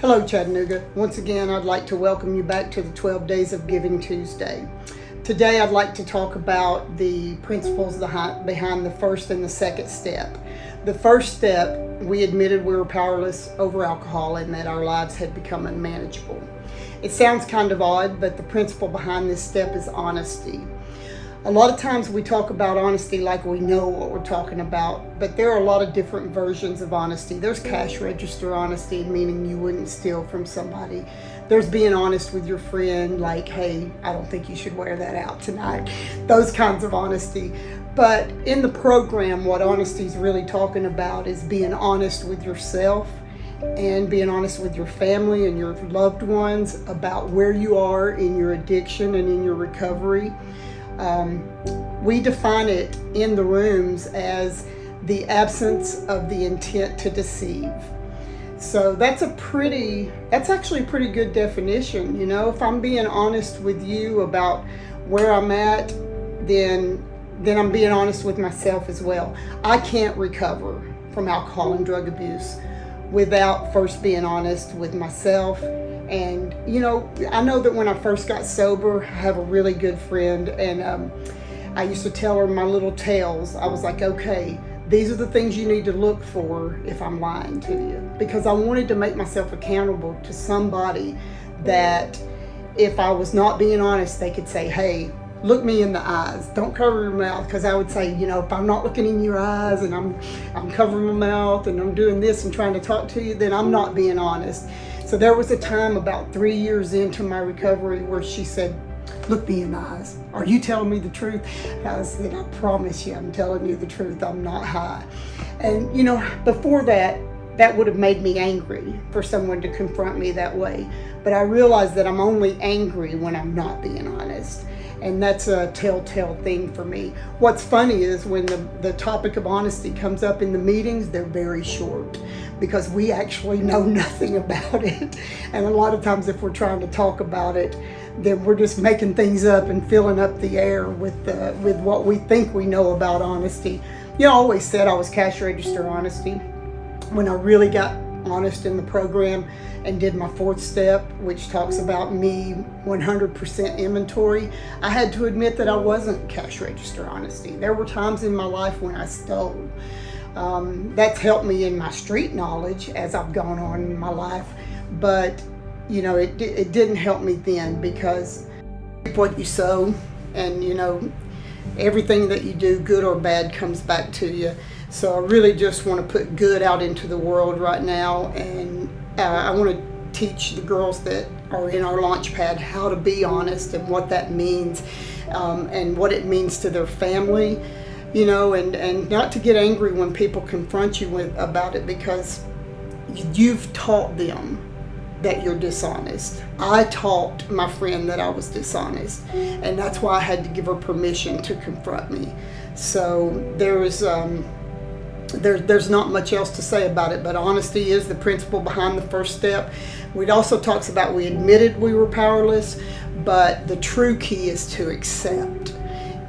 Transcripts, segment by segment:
Hello, Chattanooga. Once again, I'd like to welcome you back to the 12 Days of Giving Tuesday. Today, I'd like to talk about the principles behind the first and the second step. The first step, we admitted we were powerless over alcohol and that our lives had become unmanageable. It sounds kind of odd, but the principle behind this step is honesty. A lot of times we talk about honesty like we know what we're talking about, but there are a lot of different versions of honesty. There's cash register honesty, meaning you wouldn't steal from somebody. There's being honest with your friend, like, hey, I don't think you should wear that out tonight. Those kinds of honesty. But in the program, what honesty is really talking about is being honest with yourself and being honest with your family and your loved ones about where you are in your addiction and in your recovery. We define it in the rooms as the absence of the intent to deceive. So that's actually a pretty good definition. You know, if I'm being honest with you about where I'm at, then I'm being honest with myself as well. I can't recover from alcohol and drug abuse without first being honest with myself. And, you know, I know that when I first got sober, I have a really good friend, and I used to tell her my little tales. I was like, okay, these are the things you need to look for if I'm lying to you. Because I wanted to make myself accountable to somebody that if I was not being honest, they could say, hey, look me in the eyes. Don't cover your mouth. Because I would say, you know, if I'm not looking in your eyes and I'm covering my mouth and I'm doing this and trying to talk to you, then I'm not being honest. So there was a time about 3 years into my recovery where she said, look me in the eyes. Are you telling me the truth? I said, I promise you, I'm telling you the truth. I'm not high. And, you know, before that would have made me angry for someone to confront me that way. But I realized that I'm only angry when I'm not being honest. And that's a telltale thing for me. What's funny is when the topic of honesty comes up in the meetings, they're very short because we actually know nothing about it. And a lot of times if we're trying to talk about it, then we're just making things up and filling up the air with what we think we know about honesty. You know, I always said I was cash register honesty. When I really got honest in the program and did my fourth step, which talks about me 100% inventory, I had to admit that I wasn't cash register honesty. There were times in my life when I stole. That's helped me in my street knowledge as I've gone on in my life, but you know, it didn't help me then, because what you sow, and you know, everything that you do, good or bad, comes back to you. So I really just want to put good out into the world right now, and I want to teach the girls that are in our launch pad how to be honest and what that means, and what it means to their family, you know, and not to get angry when people confront you about it, because you've taught them that you're dishonest. I taught my friend that I was dishonest, and that's why I had to give her permission to confront me. So there's not much else to say about it, but honesty is the principle behind the first step. It also talks about we admitted we were powerless, but the true key is to accept.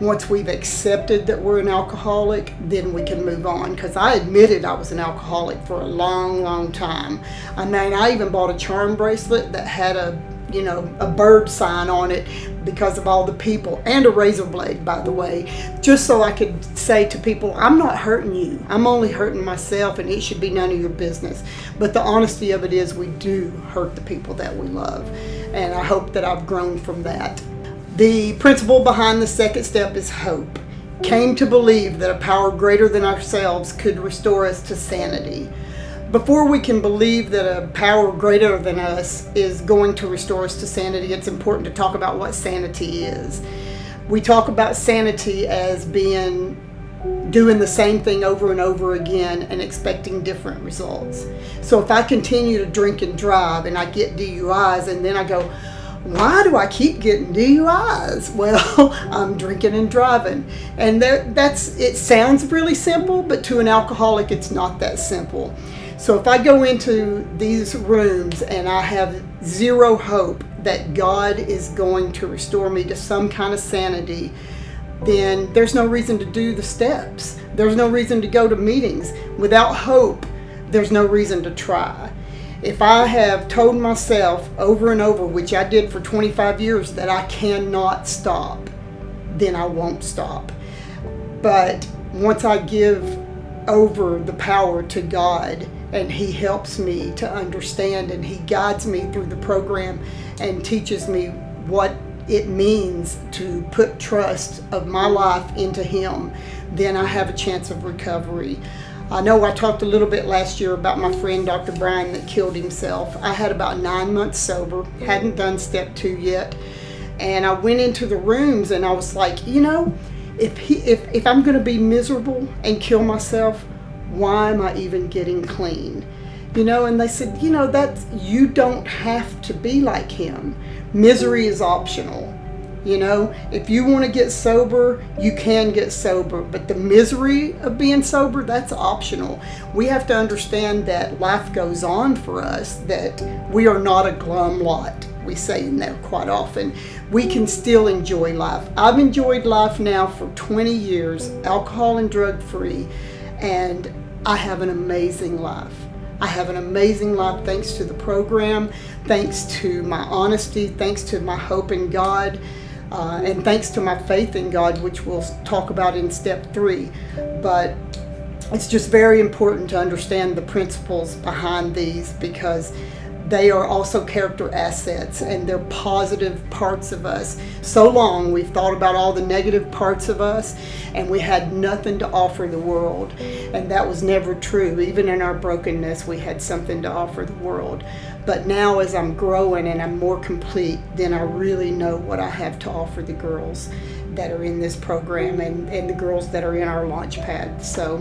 Once we've accepted that we're an alcoholic, then we can move on. Because I admitted I was an alcoholic for a long, long time. I mean, I even bought a charm bracelet that had a bird sign on it because of all the people, and a razor blade, by the way, just so I could say to people, I'm not hurting you. I'm only hurting myself, and it should be none of your business. But the honesty of it is we do hurt the people that we love. And I hope that I've grown from that. The principle behind the second step is hope. Came to believe that a power greater than ourselves could restore us to sanity. Before we can believe that a power greater than us is going to restore us to sanity, it's important to talk about what sanity is. We talk about sanity as being doing the same thing over and over again and expecting different results. So if I continue to drink and drive and I get DUIs, and then I go, why do I keep getting DUIs? Well, I'm drinking and driving. And it sounds really simple, but to an alcoholic, it's not that simple. So if I go into these rooms and I have zero hope that God is going to restore me to some kind of sanity, then there's no reason to do the steps. There's no reason to go to meetings. Without hope, there's no reason to try. If I have told myself over and over, which I did for 25 years, that I cannot stop, then I won't stop. But once I give over the power to God, and He helps me to understand, and He guides me through the program and teaches me what it means to put trust of my life into Him, then I have a chance of recovery. I know I talked a little bit last year about my friend Dr. Brian that killed himself. I had about 9 months sober, hadn't done step 2 yet, and I went into the rooms and I was like, you know, if I'm going to be miserable and kill myself, why am I even getting clean? You know, and they said, you know, you don't have to be like him. Misery is optional. You know, if you want to get sober, you can get sober, but the misery of being sober, that's optional. We have to understand that life goes on for us, that we are not a glum lot. We say in there quite often. We can still enjoy life. I've enjoyed life now for 20 years, alcohol and drug free, and I have an amazing life. I have an amazing life thanks to the program, thanks to my honesty, thanks to my hope in God, and thanks to my faith in God, which we'll talk about in step 3. But it's just very important to understand the principles behind these, because they are also character assets and they're positive parts of us. So long we've thought about all the negative parts of us and we had nothing to offer the world, and that was never true. Even in our brokenness, we had something to offer the world. But now as I'm growing and I'm more complete, then I really know what I have to offer the girls that are in this program and the girls that are in our launch pad. So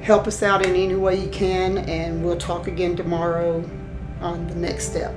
help us out in any way you can, and we'll talk again tomorrow on the next step.